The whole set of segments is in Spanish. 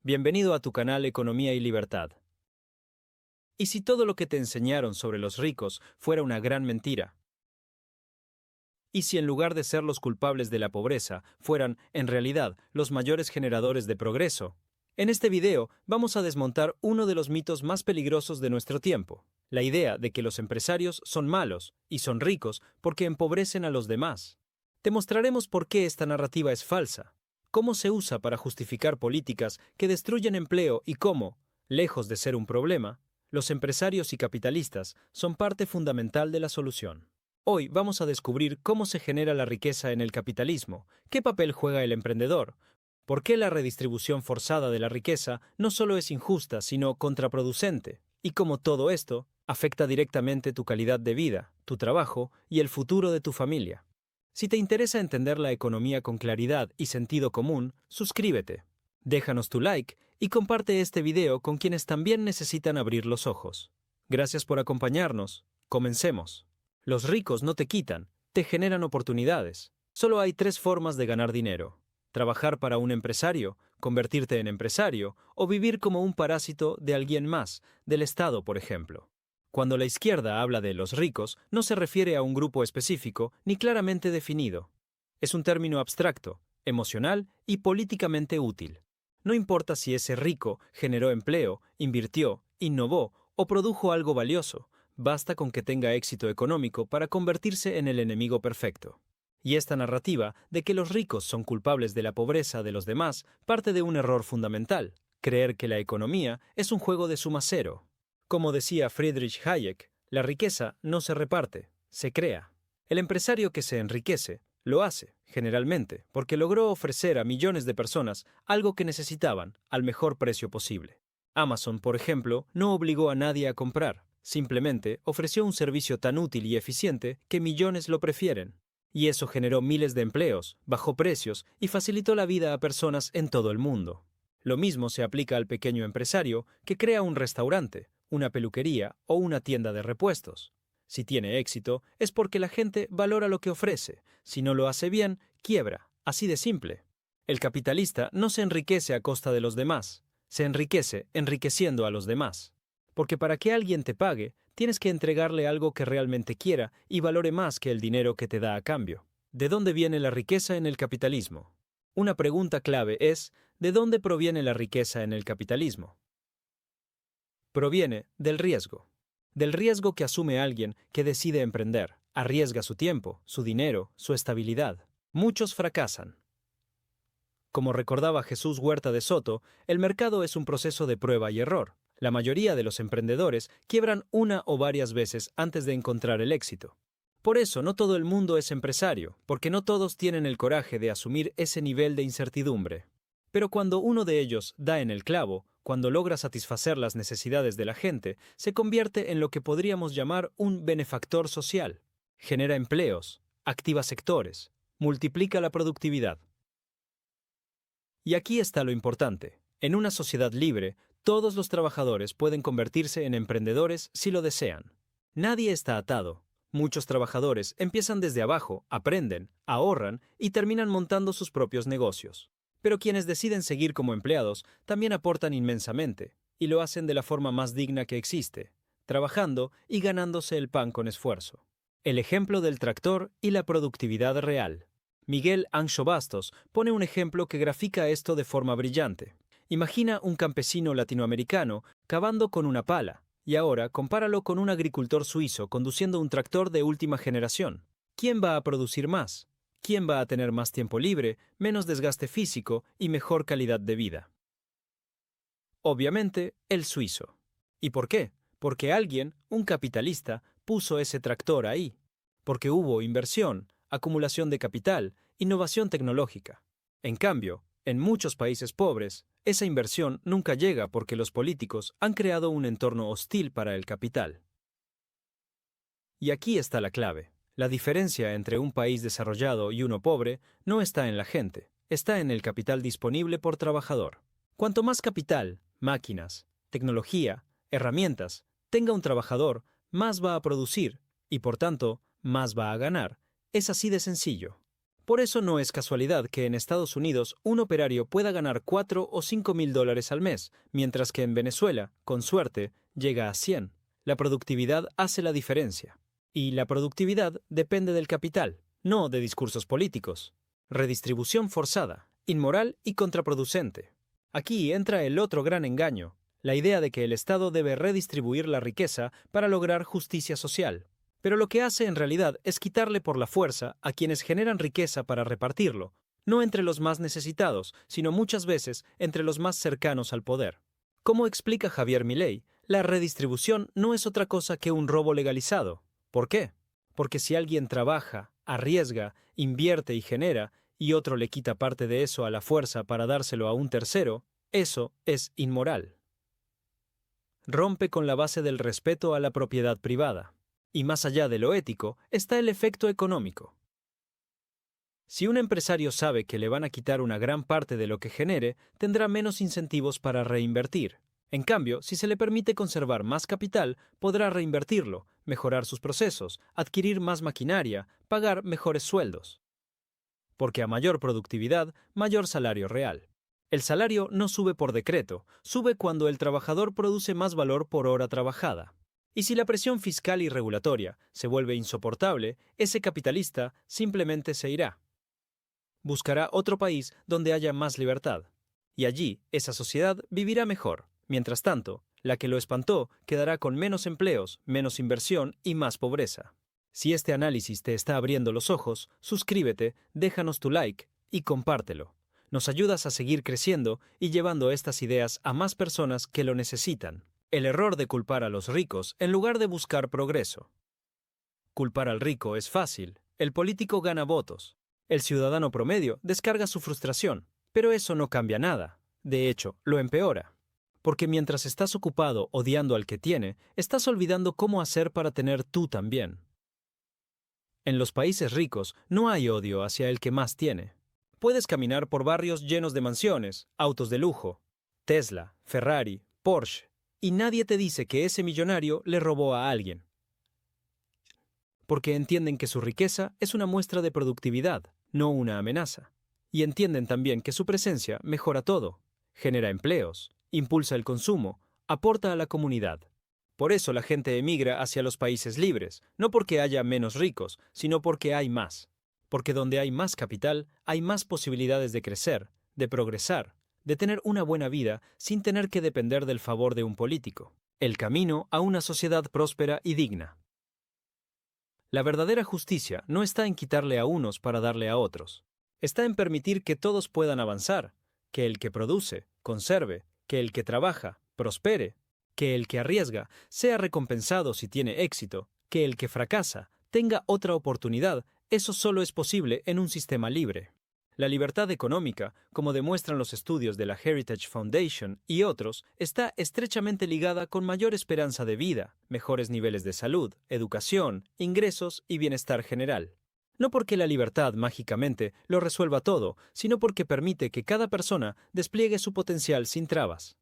Bienvenido a tu canal Economía y Libertad. ¿Y si todo lo que te enseñaron sobre los ricos fuera una gran mentira? ¿Y si en lugar de ser los culpables de la pobreza, fueran, en realidad, los mayores generadores de progreso? En este video vamos a desmontar uno de los mitos más peligrosos de nuestro tiempo, la idea de que los empresarios son malos y son ricos porque empobrecen a los demás. Te mostraremos por qué esta narrativa es falsa, cómo se usa para justificar políticas que destruyen empleo y cómo, lejos de ser un problema, los empresarios y capitalistas son parte fundamental de la solución. Hoy vamos a descubrir cómo se genera la riqueza en el capitalismo, qué papel juega el emprendedor, por qué la redistribución forzada de la riqueza no solo es injusta, sino contraproducente, y cómo todo esto afecta directamente tu calidad de vida, tu trabajo y el futuro de tu familia. Si te interesa entender la economía con claridad y sentido común, suscríbete, déjanos tu like y comparte este video con quienes también necesitan abrir los ojos. Gracias por acompañarnos. Comencemos. Los ricos no te quitan, te generan oportunidades. Solo hay 3 formas de ganar dinero: trabajar para un empresario, convertirte en empresario o vivir como un parásito de alguien más, del Estado, por ejemplo. Cuando la izquierda habla de los ricos, no se refiere a un grupo específico ni claramente definido. Es un término abstracto, emocional y políticamente útil. No importa si ese rico generó empleo, invirtió, innovó o produjo algo valioso, basta con que tenga éxito económico para convertirse en el enemigo perfecto. Y esta narrativa de que los ricos son culpables de la pobreza de los demás parte de un error fundamental: creer que la economía es un juego de suma cero. Como decía Friedrich Hayek, la riqueza no se reparte, se crea. El empresario que se enriquece lo hace, generalmente, porque logró ofrecer a millones de personas algo que necesitaban al mejor precio posible. Amazon, por ejemplo, no obligó a nadie a comprar, simplemente ofreció un servicio tan útil y eficiente que millones lo prefieren. Y eso generó miles de empleos, bajó precios y facilitó la vida a personas en todo el mundo. Lo mismo se aplica al pequeño empresario que crea un restaurante, una peluquería o una tienda de repuestos. Si tiene éxito, es porque la gente valora lo que ofrece. Si no lo hace bien, quiebra. Así de simple. El capitalista no se enriquece a costa de los demás, se enriquece enriqueciendo a los demás. Porque para que alguien te pague, tienes que entregarle algo que realmente quiera y valore más que el dinero que te da a cambio. ¿De dónde viene la riqueza en el capitalismo? Una pregunta clave es: ¿de dónde proviene la riqueza en el capitalismo? Proviene del riesgo que asume alguien que decide emprender, arriesga su tiempo, su dinero, su estabilidad. Muchos fracasan. Como recordaba Jesús Huerta de Soto, el mercado es un proceso de prueba y error. La mayoría de los emprendedores quiebran una o varias veces antes de encontrar el éxito. Por eso no todo el mundo es empresario, porque no todos tienen el coraje de asumir ese nivel de incertidumbre. Pero cuando uno de ellos da en el clavo, cuando logra satisfacer las necesidades de la gente, se convierte en lo que podríamos llamar un benefactor social. Genera empleos, activa sectores, multiplica la productividad. Y aquí está lo importante: en una sociedad libre, todos los trabajadores pueden convertirse en emprendedores si lo desean. Nadie está atado. Muchos trabajadores empiezan desde abajo, aprenden, ahorran y terminan montando sus propios negocios. Pero quienes deciden seguir como empleados también aportan inmensamente, y lo hacen de la forma más digna que existe, trabajando y ganándose el pan con esfuerzo. El ejemplo del tractor y la productividad real. Miguel Ancho Bastos pone un ejemplo que grafica esto de forma brillante. Imagina un campesino latinoamericano cavando con una pala, y ahora compáralo con un agricultor suizo conduciendo un tractor de última generación. ¿Quién va a producir más? ¿Quién va a tener más tiempo libre, menos desgaste físico y mejor calidad de vida? Obviamente, el suizo. ¿Y por qué? Porque alguien, un capitalista, puso ese tractor ahí. Porque hubo inversión, acumulación de capital, innovación tecnológica. En cambio, en muchos países pobres, esa inversión nunca llega porque los políticos han creado un entorno hostil para el capital. Y aquí está la clave. La diferencia entre un país desarrollado y uno pobre no está en la gente, está en el capital disponible por trabajador. Cuanto más capital, máquinas, tecnología, herramientas tenga un trabajador, más va a producir y, por tanto, más va a ganar. Es así de sencillo. Por eso no es casualidad que en Estados Unidos un operario pueda ganar 4 o 5 mil dólares al mes, mientras que en Venezuela, con suerte, llega a 100. La productividad hace la diferencia. Y la productividad depende del capital, no de discursos políticos. Redistribución forzada, inmoral y contraproducente. Aquí entra el otro gran engaño, la idea de que el Estado debe redistribuir la riqueza para lograr justicia social. Pero lo que hace en realidad es quitarle por la fuerza a quienes generan riqueza para repartirlo, no entre los más necesitados, sino muchas veces entre los más cercanos al poder. Como explica Javier Milei, la redistribución no es otra cosa que un robo legalizado. ¿Por qué? Porque si alguien trabaja, arriesga, invierte y genera, y otro le quita parte de eso a la fuerza para dárselo a un tercero, eso es inmoral. Rompe con la base del respeto a la propiedad privada. Y más allá de lo ético, está el efecto económico. Si un empresario sabe que le van a quitar una gran parte de lo que genere, tendrá menos incentivos para reinvertir. En cambio, si se le permite conservar más capital, podrá reinvertirlo, mejorar sus procesos, adquirir más maquinaria, pagar mejores sueldos. Porque a mayor productividad, mayor salario real. El salario no sube por decreto, sube cuando el trabajador produce más valor por hora trabajada. Y si la presión fiscal y regulatoria se vuelve insoportable, ese capitalista simplemente se irá. Buscará otro país donde haya más libertad. Y allí, esa sociedad vivirá mejor. Mientras tanto, la que lo espantó quedará con menos empleos, menos inversión y más pobreza. Si este análisis te está abriendo los ojos, suscríbete, déjanos tu like y compártelo. Nos ayudas a seguir creciendo y llevando estas ideas a más personas que lo necesitan. El error de culpar a los ricos en lugar de buscar progreso. Culpar al rico es fácil. El político gana votos. El ciudadano promedio descarga su frustración. Pero eso no cambia nada. De hecho, lo empeora. Porque mientras estás ocupado odiando al que tiene, estás olvidando cómo hacer para tener tú también. En los países ricos no hay odio hacia el que más tiene. Puedes caminar por barrios llenos de mansiones, autos de lujo, Tesla, Ferrari, Porsche, y nadie te dice que ese millonario le robó a alguien. Porque entienden que su riqueza es una muestra de productividad, no una amenaza. Y entienden también que su presencia mejora todo, genera empleos, impulsa el consumo, aporta a la comunidad. Por eso la gente emigra hacia los países libres, no porque haya menos ricos, sino porque hay más. Porque donde hay más capital, hay más posibilidades de crecer, de progresar, de tener una buena vida sin tener que depender del favor de un político. El camino a una sociedad próspera y digna. La verdadera justicia no está en quitarle a unos para darle a otros. Está en permitir que todos puedan avanzar, que el que produce, conserve, que el que trabaja, prospere, que el que arriesga sea recompensado si tiene éxito, que el que fracasa tenga otra oportunidad. Eso solo es posible en un sistema libre. La libertad económica, como demuestran los estudios de la Heritage Foundation y otros, está estrechamente ligada con mayor esperanza de vida, mejores niveles de salud, educación, ingresos y bienestar general. No porque la libertad mágicamente lo resuelva todo, sino porque permite que cada persona despliegue su potencial sin trabas.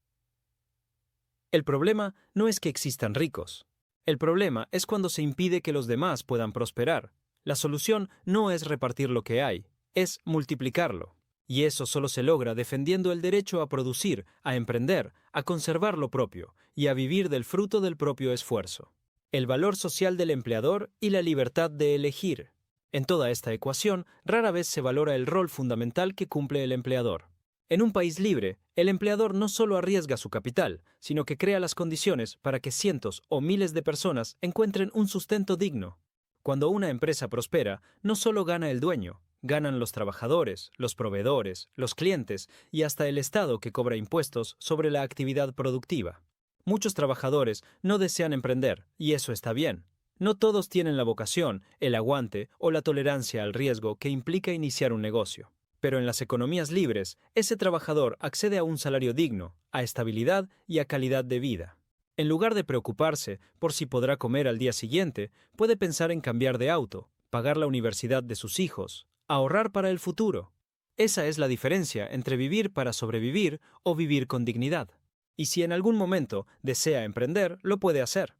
El problema no es que existan ricos. El problema es cuando se impide que los demás puedan prosperar. La solución no es repartir lo que hay, es multiplicarlo. Y eso solo se logra defendiendo el derecho a producir, a emprender, a conservar lo propio y a vivir del fruto del propio esfuerzo. El valor social del empleador y la libertad de elegir. En toda esta ecuación, rara vez se valora el rol fundamental que cumple el empleador. En un país libre, el empleador no solo arriesga su capital, sino que crea las condiciones para que cientos o miles de personas encuentren un sustento digno. Cuando una empresa prospera, no solo gana el dueño, ganan los trabajadores, los proveedores, los clientes y hasta el Estado que cobra impuestos sobre la actividad productiva. Muchos trabajadores no desean emprender, y eso está bien. No todos tienen la vocación, el aguante o la tolerancia al riesgo que implica iniciar un negocio. Pero en las economías libres, ese trabajador accede a un salario digno, a estabilidad y a calidad de vida. En lugar de preocuparse por si podrá comer al día siguiente, puede pensar en cambiar de auto, pagar la universidad de sus hijos, ahorrar para el futuro. Esa es la diferencia entre vivir para sobrevivir o vivir con dignidad. Y si en algún momento desea emprender, lo puede hacer.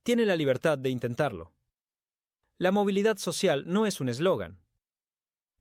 Tiene la libertad de intentarlo. La movilidad social no es un eslogan.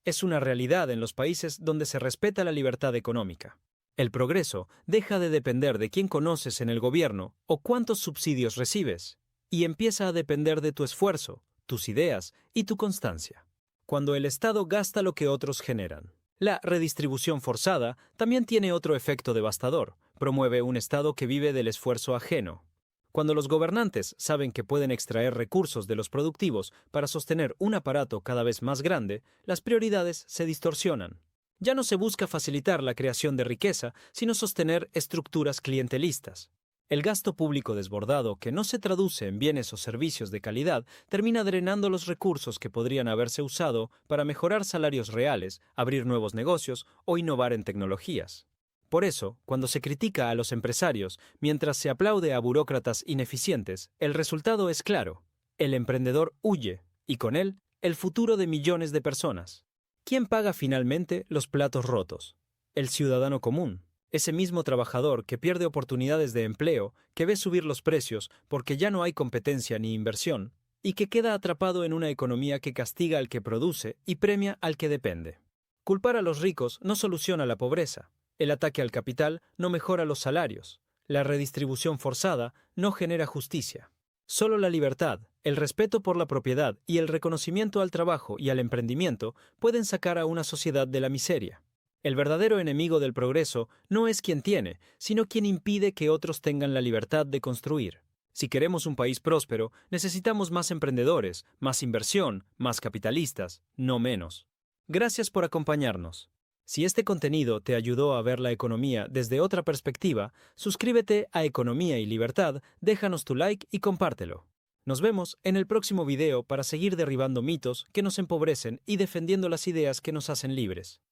Es una realidad en los países donde se respeta la libertad económica. El progreso deja de depender de quién conoces en el gobierno o cuántos subsidios recibes, y empieza a depender de tu esfuerzo, tus ideas y tu constancia. Cuando el Estado gasta lo que otros generan. La redistribución forzada también tiene otro efecto devastador. Promueve un Estado que vive del esfuerzo ajeno. Cuando los gobernantes saben que pueden extraer recursos de los productivos para sostener un aparato cada vez más grande, las prioridades se distorsionan. Ya no se busca facilitar la creación de riqueza, sino sostener estructuras clientelistas. El gasto público desbordado, que no se traduce en bienes o servicios de calidad, termina drenando los recursos que podrían haberse usado para mejorar salarios reales, abrir nuevos negocios o innovar en tecnologías. Por eso, cuando se critica a los empresarios mientras se aplaude a burócratas ineficientes, el resultado es claro. El emprendedor huye, y con él, el futuro de millones de personas. ¿Quién paga finalmente los platos rotos? El ciudadano común. Ese mismo trabajador que pierde oportunidades de empleo, que ve subir los precios porque ya no hay competencia ni inversión, y que queda atrapado en una economía que castiga al que produce y premia al que depende. Culpar a los ricos no soluciona la pobreza. El ataque al capital no mejora los salarios. La redistribución forzada no genera justicia. Solo la libertad, el respeto por la propiedad y el reconocimiento al trabajo y al emprendimiento pueden sacar a una sociedad de la miseria. El verdadero enemigo del progreso no es quien tiene, sino quien impide que otros tengan la libertad de construir. Si queremos un país próspero, necesitamos más emprendedores, más inversión, más capitalistas, no menos. Gracias por acompañarnos. Si este contenido te ayudó a ver la economía desde otra perspectiva, suscríbete a Economía y Libertad, déjanos tu like y compártelo. Nos vemos en el próximo video para seguir derribando mitos que nos empobrecen y defendiendo las ideas que nos hacen libres.